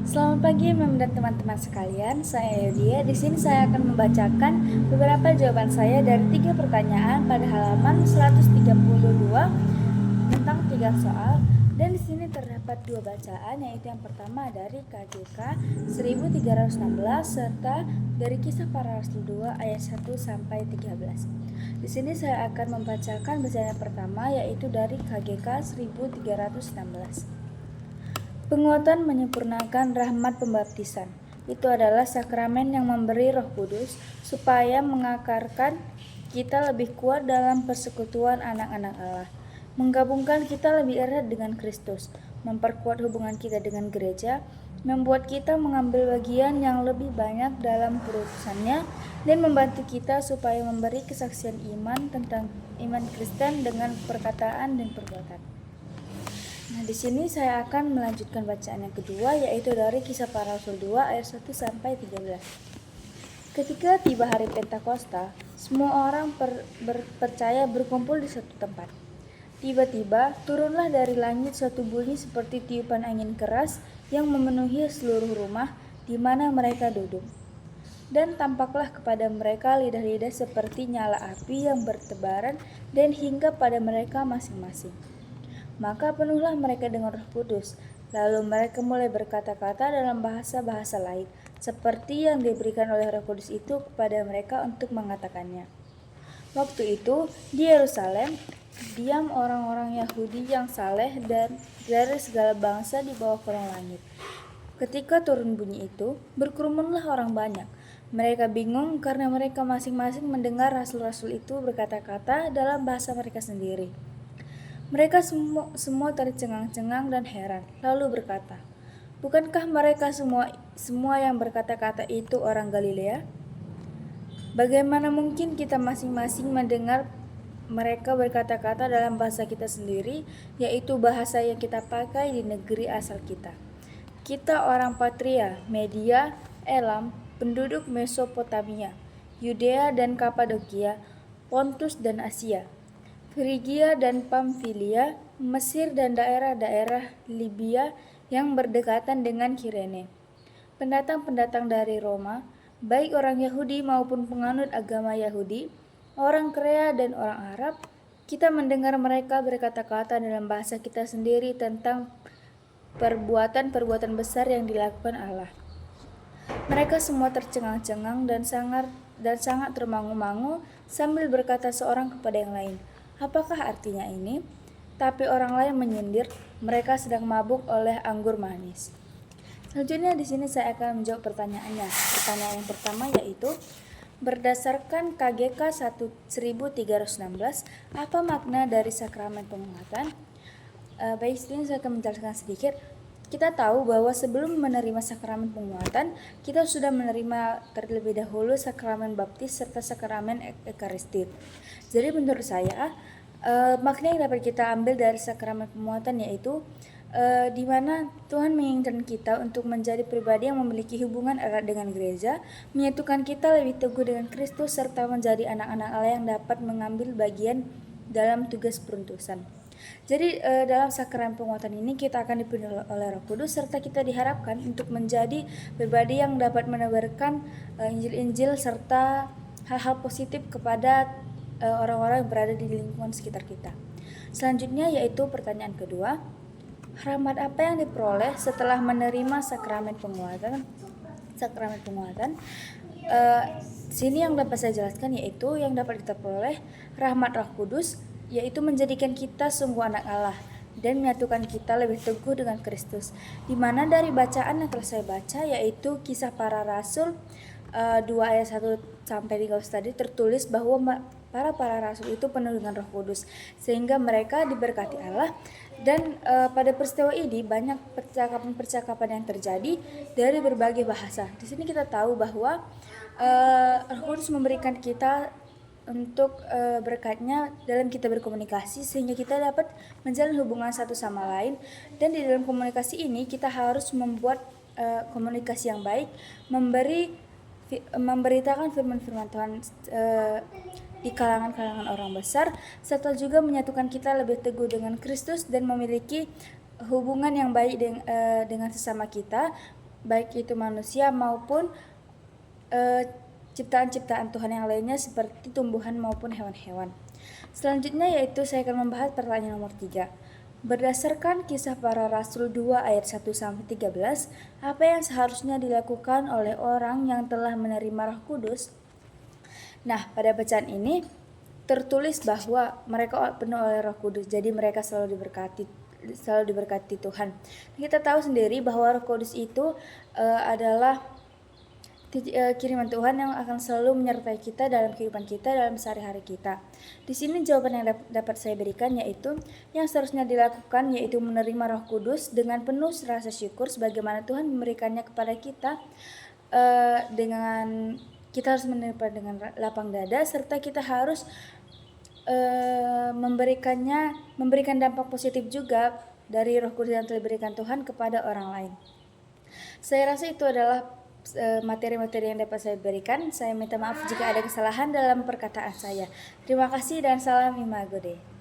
Selamat pagi, Mem dan teman-teman sekalian. Saya Yudia. Di sini saya akan membacakan beberapa jawaban saya dari 3 pertanyaan pada halaman 132 tentang 3 soal. Dan di sini terdapat 2 bacaan, yaitu yang pertama dari KJK 1316 serta dari Kisah Para Rasul 2 ayat 1 sampai 13. Di sini saya akan membacakan bacaan yang pertama, yaitu dari KJK 1316. Penguatan menyempurnakan rahmat pembaptisan. Itu adalah sakramen yang memberi Roh Kudus supaya mengakarkan kita lebih kuat dalam persekutuan anak-anak Allah, menggabungkan kita lebih erat dengan Kristus, memperkuat hubungan kita dengan gereja, membuat kita mengambil bagian yang lebih banyak dalam perutusannya, dan membantu kita supaya memberi kesaksian iman tentang iman Kristen dengan perkataan dan perbuatan. Nah, di sini saya akan melanjutkan bacaan yang kedua, yaitu dari Kisah Para Rasul 2 ayat 1 sampai 13. Ketika tiba hari Pentakosta, semua orang percaya berkumpul di satu tempat. Tiba-tiba turunlah dari langit suatu bunyi seperti tiupan angin keras yang memenuhi seluruh rumah di mana mereka duduk. Dan tampaklah kepada mereka lidah-lidah seperti nyala api yang bertebaran dan hingga pada mereka masing-masing. Maka penuhlah mereka dengan Roh Kudus. Lalu mereka mulai berkata-kata dalam bahasa-bahasa lain, seperti yang diberikan oleh Roh Kudus itu kepada mereka untuk mengatakannya. Waktu itu, di Yerusalem, diam orang-orang Yahudi yang saleh dan dari segala bangsa di bawah kolong langit. Ketika turun bunyi itu, berkerumunlah orang banyak. Mereka bingung karena mereka masing-masing mendengar rasul-rasul itu berkata-kata dalam bahasa mereka sendiri. Mereka semua tercengang-cengang dan heran, lalu berkata, "Bukankah mereka semua yang berkata-kata itu orang Galilea? Bagaimana mungkin kita masing-masing mendengar mereka berkata-kata dalam bahasa kita sendiri, yaitu bahasa yang kita pakai di negeri asal kita? Kita orang Patria, Media, Elam, penduduk Mesopotamia, Yudea dan Kapadokia, Pontus dan Asia, Frigia dan Pamfilia, Mesir dan daerah-daerah Libya yang berdekatan dengan Kirene. Pendatang-pendatang dari Roma, baik orang Yahudi maupun penganut agama Yahudi, orang Korea dan orang Arab, kita mendengar mereka berkata-kata dalam bahasa kita sendiri tentang perbuatan-perbuatan besar yang dilakukan Allah. Mereka semua tercengang-cengang dan sangat termangu-mangu sambil berkata seorang kepada yang lain, "Apakah artinya ini?" Tapi orang lain menyindir, "Mereka sedang mabuk oleh anggur manis." Selanjutnya di sini saya akan menjawab pertanyaannya. Pertanyaan yang pertama yaitu, berdasarkan KGK 1316, apa makna dari sakramen penguatan? Baik, ini saya akan menjelaskan sedikit. Kita tahu bahwa sebelum menerima sakramen penguatan, kita sudah menerima terlebih dahulu sakramen baptis serta sakramen Ekaristi. Jadi menurut saya, makna yang dapat kita ambil dari sakramen penguatan yaitu di mana Tuhan menginginkan kita untuk menjadi pribadi yang memiliki hubungan erat dengan gereja, menyatukan kita lebih teguh dengan Kristus, serta menjadi anak-anak Allah yang dapat mengambil bagian dalam tugas peruntusan. Jadi dalam sakramen penguatan ini kita akan dipenuhi oleh Roh Kudus serta kita diharapkan untuk menjadi pribadi yang dapat menebarkan Injil-Injil serta hal-hal positif kepada orang-orang yang berada di lingkungan sekitar kita. Selanjutnya yaitu pertanyaan kedua, rahmat apa yang diperoleh setelah menerima sakramen penguatan? Sini yang dapat saya jelaskan yaitu yang dapat kita peroleh rahmat Roh Kudus, yaitu menjadikan kita sungguh anak Allah dan menyatukan kita lebih teguh dengan Kristus. Di mana dari bacaan yang telah saya baca yaitu Kisah Para Rasul 2 ayat 1 sampai 13 tadi tertulis bahwa para rasul itu penuh dengan Roh Kudus sehingga mereka diberkati Allah. Dan pada peristiwa ini banyak percakapan-percakapan yang terjadi dari berbagai bahasa. Di sini kita tahu bahwa Roh Kudus memberikan kita untuk berkatnya dalam kita berkomunikasi sehingga kita dapat menjalin hubungan satu sama lain. Dan di dalam komunikasi ini kita harus membuat komunikasi yang baik, memberitakan firman-firman Tuhan di kalangan-kalangan orang besar, serta juga menyatukan kita lebih teguh dengan Kristus dan memiliki hubungan yang baik dengan sesama kita, baik itu manusia maupun ciptaan-ciptaan Tuhan yang lainnya seperti tumbuhan maupun hewan-hewan. Selanjutnya yaitu saya akan membahas pertanyaan nomor 3. Berdasarkan kisah para rasul 2 ayat 1-13, apa yang seharusnya dilakukan oleh orang yang telah menerima Roh Kudus? Nah, pada bacaan ini tertulis bahwa mereka penuh oleh Roh Kudus, jadi mereka selalu diberkati Tuhan. Kita tahu sendiri bahwa Roh Kudus itu adalah kiriman Tuhan yang akan selalu menyertai kita dalam kehidupan kita, dalam sehari-hari kita. Di sini jawaban yang dapat saya berikan yaitu yang seharusnya dilakukan yaitu menerima Roh Kudus dengan penuh rasa syukur sebagaimana Tuhan memberikannya kepada kita. Dengan kita harus menerima dengan lapang dada, serta kita harus memberikan dampak positif juga dari Roh Kudus yang telah diberikan Tuhan kepada orang lain. Saya rasa itu adalah materi-materi yang dapat saya berikan. Saya minta maaf jika ada kesalahan dalam perkataan saya. Terima kasih dan salam Imago Dei.